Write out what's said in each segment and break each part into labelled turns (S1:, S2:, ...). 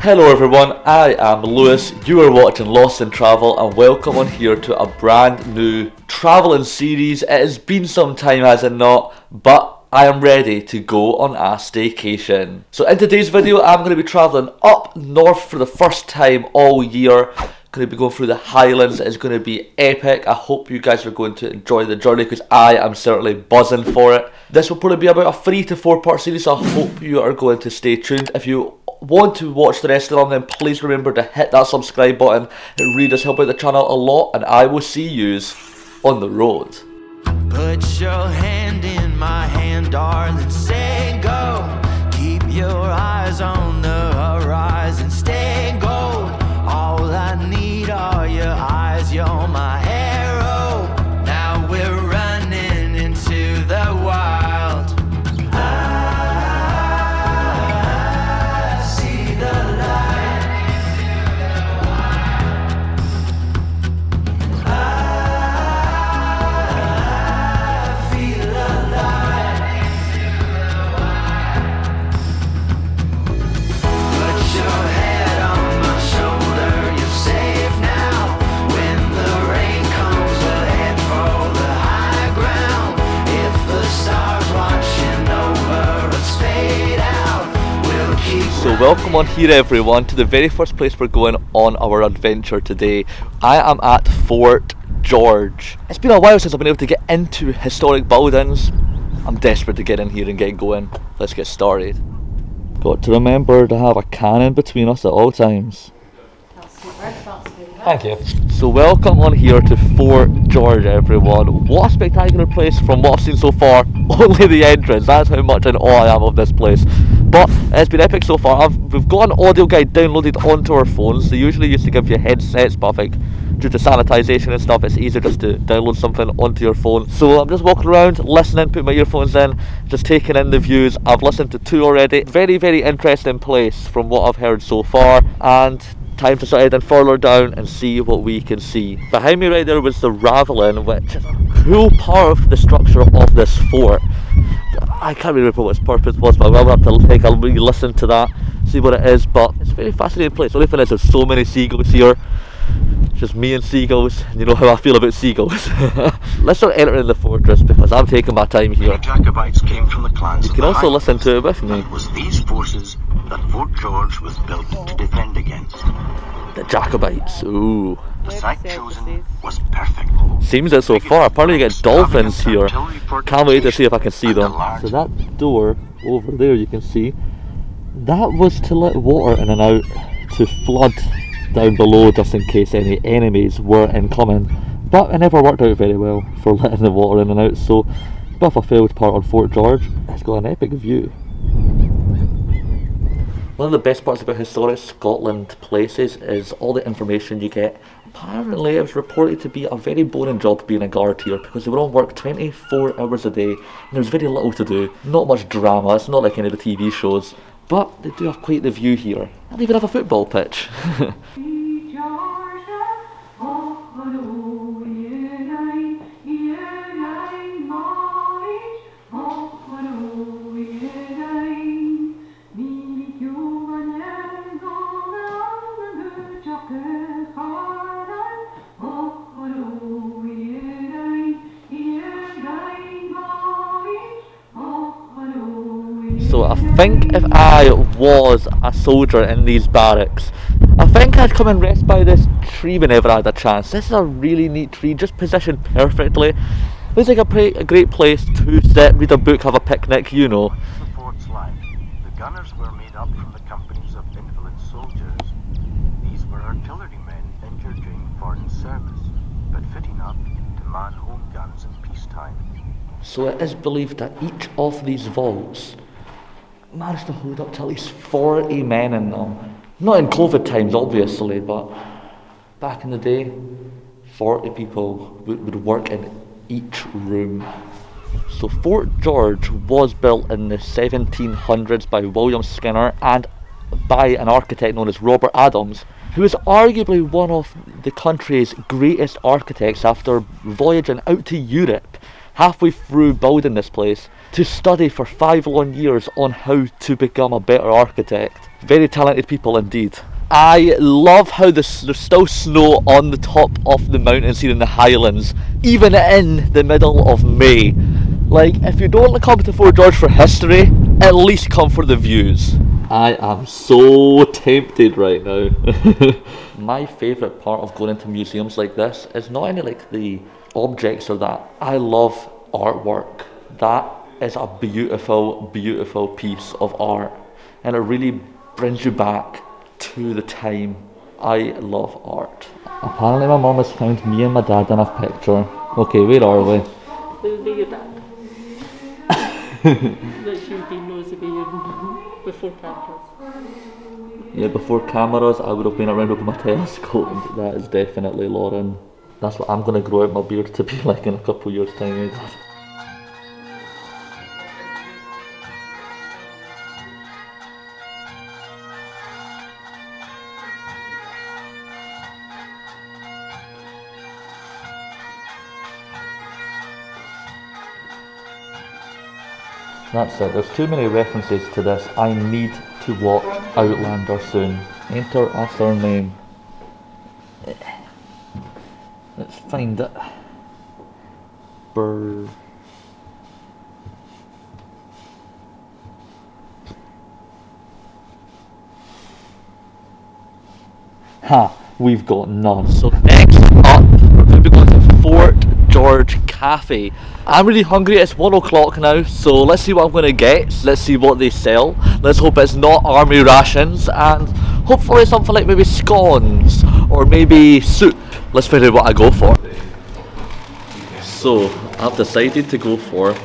S1: Hello everyone, I am Lewis, you are watching Lost in Travel, and welcome on here to a brand new travelling series. It has been some time, has it not, but I am ready to go on a staycation. So in today's video I'm going to be travelling up north for the first time all year. Going to be going through the Highlands. It is going to be epic. I hope you guys are going to enjoy the journey because I am certainly buzzing for it. This will probably be about a 3 to 4 part series, so I hope you are going to stay tuned. If you want to watch the rest of them, then please remember to hit that subscribe button. It really does help out the channel a lot, and I will see yous on the road.
S2: Put your hand in my hand, darling, say go. Keep your eyes on the horizon, stay gold. All I need are your eyes, you're my arrow. Now we're running into the wild. I see the light. I feel alive. Put your head on my shoulder, you're safe now. When the rain comes, we'll head for the high ground. If the stars watching over us fade out, we'll keep.
S1: So welcome on here everyone to the very first place we're going on our adventure today. I am at Fort George. It's been a while since I've been able to get into historic buildings. I'm desperate to get in here and get going. Let's get started. Got to remember to have a Canon between us at all times. Thank you. So welcome on here to Fort George everyone. What a spectacular place from what I've seen so far. Only the entrance, that's how much in awe I am of this place. But it's been epic so far. We've got an audio guide downloaded onto our phones. They usually used to give you headsets, but I think due to sanitization and stuff it's easier just to download something onto your phone. So I'm just walking around, listening, putting my earphones in, just taking in the views. I've listened to 2 already. Very, very interesting place from what I've heard so far, and time to start heading further down and see what we can see. Behind me right there was the Ravelin, which is a cool part of the structure of this fort. I can't remember what its purpose was, but I will have to take a wee listen to that, see what it is. But it's a very fascinating place. The only thing is there's so many seagulls here. It's just me and seagulls, and you know how I feel about seagulls. Let's start entering the fortress because I'm taking my time here.
S3: The Jacobites came from the clans.
S1: You can also listen to it with me.
S3: It was these forces that Fort George was built to defend against.
S1: The Jacobites, ooh.
S3: The site chosen was perfect.
S1: Seems it so far. Apparently you get dolphins here. Can't wait to see if I can see them. So that door over there you can see, that was to let water in and out, to flood down below just in case any enemies were incoming. But it never worked out very well for letting the water in and out, so a bit of a failed part on Fort George. It's got an epic view. One of the best parts about historic Scotland places is all the information you get. Apparently it was reported to be a very boring job being a guard here because they were on work 24 hours a day and there was very little to do. Not much drama, it's not like any of the TV shows, but they do have quite the view here. And they even have a football pitch. So I think if I was a soldier in these barracks, I think I'd come and rest by this tree whenever I had a chance. This is a really neat tree, just positioned perfectly. Looks like a great place to sit, read a book, have a picnic, you know.
S3: The fort's line. The gunners were made up from the companies of invalid soldiers. These were artillerymen injured during foreign service, but fit enough to man home guns in peacetime.
S1: So it is believed that each of these vaults managed to hold up to at least 40 men in them. Not in COVID times obviously, but back in the day 40 people would work in each room. So Fort George was built in the 1700s by William Skinner and by an architect known as Robert Adams, who is arguably one of the country's greatest architects after voyaging out to Europe halfway through building this place to study for 5 long years on how to become a better architect. Very talented people indeed. I love how there's still snow on the top of the mountains here in the Highlands, even in the middle of May. Like, if you don't want to come to Fort George for history, at least come for the views. I am so tempted right now. My favourite part of going into museums like this is not only like the objects or that. I love artwork. That is a beautiful, beautiful piece of art, and it really brings you back to the time. I love art. Apparently my mum has found me and my dad in a picture. Okay, where are we?
S4: Who'll be your dad? That you've been nosy before cameras.
S1: Yeah, before cameras I would have been around with my telescope. That is definitely Lauren. That's what I'm going to grow out my beard to be like in a couple years time. That's it, there's too many references to this. I need to watch Outlander soon. Enter a surname. Let's find it. Ha! We've got none. So next up, we're going to be going to Fort George Cafe. I'm really hungry. It's 1 o'clock now, so let's see what I'm going to get. Let's see what they sell. Let's hope it's not army rations, and hopefully something like maybe scones or maybe soup. Let's figure out what I go for. So I've decided to go for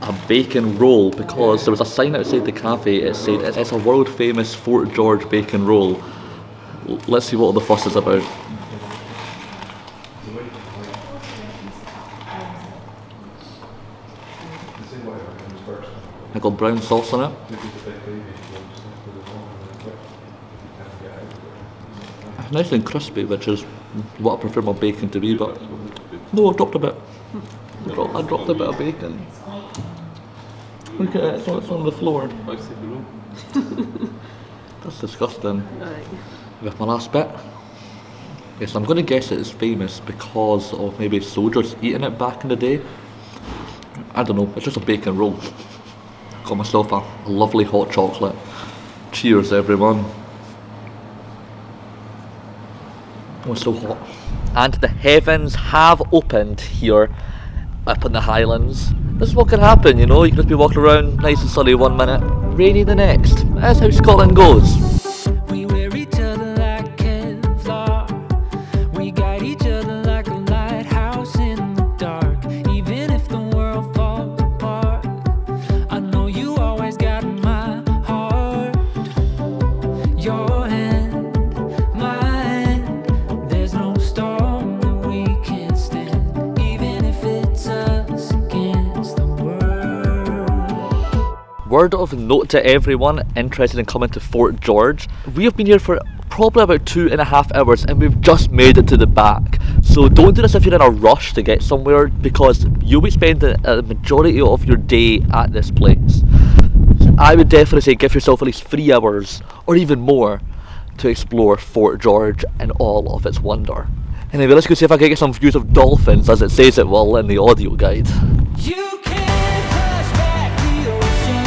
S1: a bacon roll because there was a sign outside the cafe. It said it's a world famous Fort George bacon roll. Let's see what the fuss is about. I got brown sauce on it. Nice and crispy, which is what I prefer my bacon to be, but no, I dropped a bit. I dropped a bit of bacon. Look at it, it's on the floor. That's disgusting. With my last bit. Yes, I'm going to guess it's famous because of maybe soldiers eating it back in the day. I don't know, it's just a bacon roll. Got myself a lovely hot chocolate. Cheers everyone. Oh, it's so hot. And the heavens have opened here up in the Highlands. This is what can happen, you know, you can just be walking around nice and sunny one minute, rainy the next. That's how Scotland goes.
S2: We wear each other like Kevlar. We guide each other like a lighthouse in the dark. Even if the world falls apart, I know you always got my heart. Your hand, my hand. There's no storm that we can't stand, even if it's us against the world.
S1: Word of note to everyone interested in coming to Fort George. We have been here for probably about 2.5 hours and we've just made it to the back. So don't do this if you're in a rush to get somewhere, because you'll be spending a majority of your day at this place. I would definitely say give yourself at least 3 hours or even more to explore Fort George and all of its wonder. Anyway, let's go see if I can get some views of dolphins as it says it will in the audio guide.
S2: You can't push back the ocean.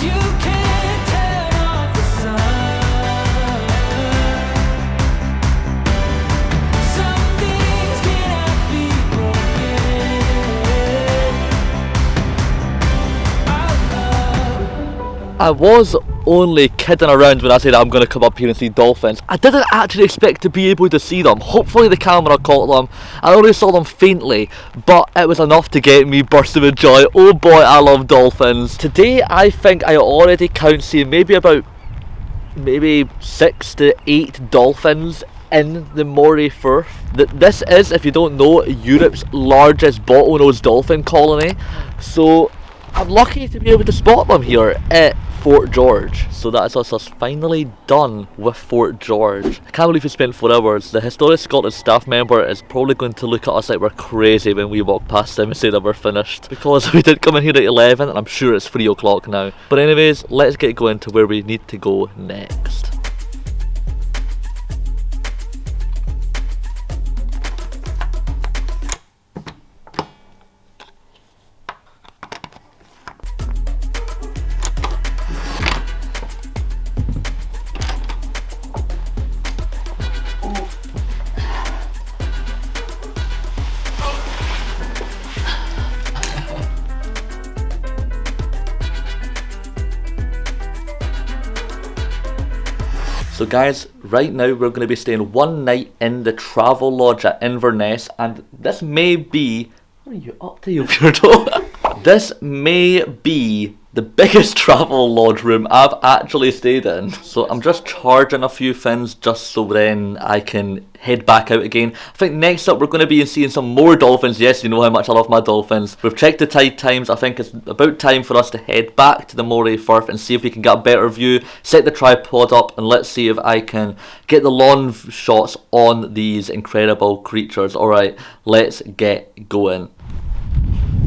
S2: You can't turn off the sun. Some things cannot be broken.
S1: I was only kidding around when I said I'm going to come up here and see dolphins. I didn't actually expect to be able to see them. Hopefully the camera caught them. I only saw them faintly, but it was enough to get me bursting with joy. Oh boy, I love dolphins. Today I think I already count seeing maybe 6 to 8 dolphins in the Moray Firth. This is, if you don't know, Europe's largest bottlenose dolphin colony. So I'm lucky to be able to spot them here. It Fort George. So that's us finally done with Fort George. I can't believe we spent 4 hours. The Historic Scotland staff member is probably going to look at us like we're crazy when we walk past him and say that we're finished, because we did come in here at 11 and I'm sure it's 3 o'clock now. But anyways, let's get going to where we need to go next. So guys, right now we're going to be staying 1 night in the travel lodge at Inverness, and this may be... What are you up to, you weirdo? This may be the biggest travel lodge room I've actually stayed in. So I'm just charging a few things just so then I can head back out again. I think next up we're going to be seeing some more dolphins. Yes, you know how much I love my dolphins. We've checked the tide times. I think it's about time for us to head back to the Moray Firth and see if we can get a better view. Set the tripod up and let's see if I can get the lawn shots on these incredible creatures. Alright, let's get going.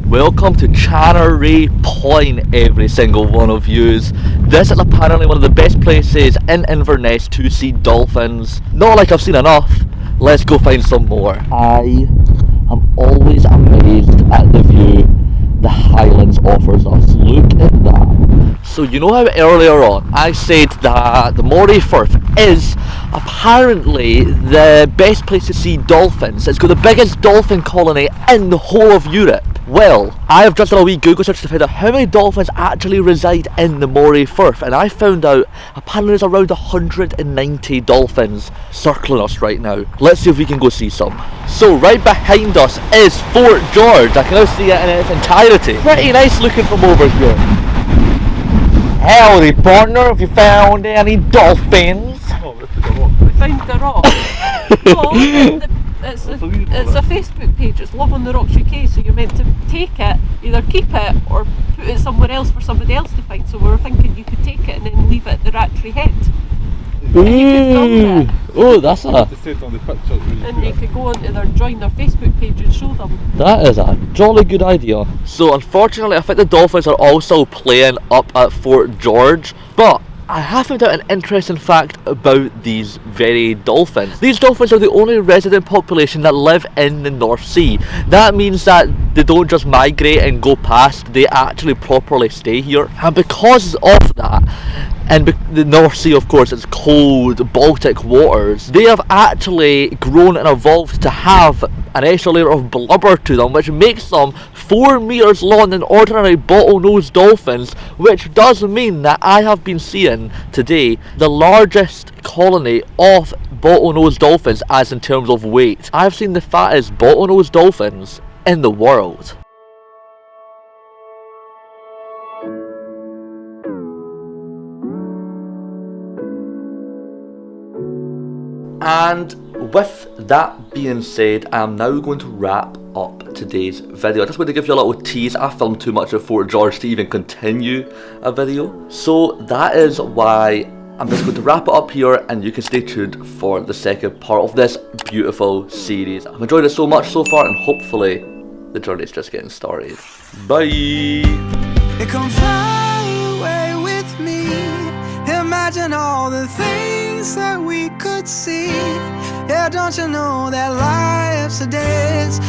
S1: Welcome to Channery Point, every single one of yous. This is apparently one of the best places in Inverness to see dolphins. Not like I've seen enough. Let's go find some more. I am always amazed at the view the Highlands offers us. Look at that. So you know how earlier on I said that the Moray Firth is apparently the best place to see dolphins. It's got the biggest dolphin colony in the whole of Europe. Well, I have just done a wee Google search to find out how many dolphins actually reside in the Moray Firth, and I found out apparently there's around 190 dolphins circling us right now. Let's see if we can go see some. So right behind us is Fort George. I can now see it in its entirety. Pretty nice looking from over here. Howdy partner, have you found any dolphins?
S4: We found the rock. Oh, it's a Facebook page, it's Love on the Rocks UK, so you're meant to take it, either keep it or put it somewhere else for somebody else to find. So we were thinking you could take it and then leave it at the Rattray Head.
S1: Ooh. Oh, that's a...
S4: And you could go onto join their Facebook page and show them.
S1: That is a jolly good idea. So unfortunately I think the dolphins are also playing up at Fort George, but I have found out an interesting fact about these very dolphins. These dolphins are the only resident population that live in the North Sea. That means that they don't just migrate and go past, they actually properly stay here. And because of that, and the North Sea of course is cold Baltic waters, they have actually grown and evolved to have an extra layer of blubber to them, which makes them 4 meters long than ordinary bottlenose dolphins, which does mean that I have been seeing today the largest colony of bottlenose dolphins as in terms of weight. I've seen the fattest bottlenose dolphins in the world. And with that being said, I am now going to wrap up today's video. I just want to give you a little tease. I filmed too much of Fort George to even continue a video, so that is why I'm just going to wrap it up here, and you can stay tuned for the second part of this beautiful series. I've enjoyed it so much so far, and hopefully the journey is just getting started. Bye!
S2: Come fly away with me. Imagine all the things that we could see. Yeah, don't you know that life's a dance?